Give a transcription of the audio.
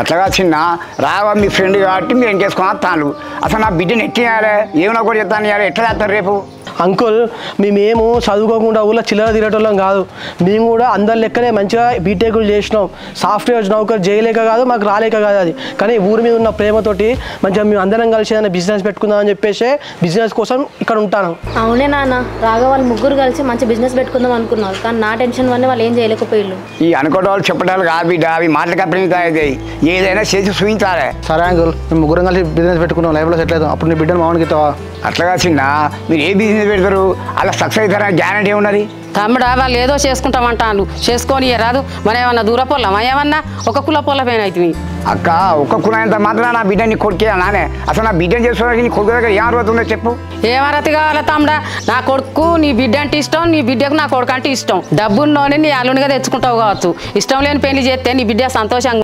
అట్లాగా చిన్న రావ మీ ఫ్రెండ్ కాబట్టి మీరు ఎంకేసుకొని వస్తాను. అసలు నా బిడ్డను ఎక్కియాలి ఏమైనా కూడా చెప్తాను ఇవ్వాలి ఎట్లా చేస్తారు రేపు? అంకుల్ మేము చదువుకోకుండా ఊళ్ళో చిల్లర తిరగటోళ్ళం కాదు. మేము కూడా అందరి లెక్కనే మంచిగా బీటెక్లు చేసినాం. సాఫ్ట్వేర్ నౌకర్ చేయలేక కాదు, మాకు రాలేక కాదు అది. కానీ ఊరి మీద ఉన్న ప్రేమతోటి మంచిగా మేము అందరం కలిసి ఏదైనా బిజినెస్ పెట్టుకుందాం అని చెప్పేసి బిజినెస్ కోసం ఇక్కడ ఉంటాను. అవునే నాన్న, రాగా వాళ్ళు ముగ్గురు కలిసి మంచి బిజినెస్ పెట్టుకుందాం అనుకున్నారు. కానీ నా టెన్షన్ వల్ల వాళ్ళు ఏం చేయలేకపోయారు. ఈ అనుకోవడం వాళ్ళు చెప్పడాలు కాదు బిడ్డ, అవి మాటల కంపెనీ ఏదైనా చేసి చూపించాలి. సరే అంకుల్, మేము ముగ్గురం కలిసి బిజినెస్ పెట్టుకున్నాం, లైఫ్లో సెటిల్ అవుతాం. అప్పుడు నీ బిడ్డను మామూలుగా ఇస్తావా? అట్లాగా చిన్న మీరు ఏ బిజినెస్ పెడతారు అలా సక్సెస్ అవుతారని గ్యారంటీ ఉన్నది? తమ్ముడా వాళ్ళు ఏదో చేసుకుంటామంటాను, చేసుకొని రాదు. మనం ఏమన్నా దూర పొలం ఏమన్నా ఒక కుల పొలమేన అవుతుంది. అక్క ఒక్క కులంత మాత్రం నా బిడ్డని కొడుకే నానే. అసలు నా బిడ్డని చేసుకోవడానికి నీ కొడుకు దగ్గర ఏం అర్హత ఉందో చెప్పు. ఏమరతి కావాలా తమ్ముడా? నా కొడుకు నీ బిడ్డ అంటే ఇష్టం, నీ బిడ్డకు నా కొడుకు అంటే ఇష్టం. డబ్బున్నోని నీ అల్లునిగా తెచ్చుకుంటావు కావచ్చు. ఇష్టం లేని పెళ్లి చేస్తే నీ బిడ్డ సంతోషంగా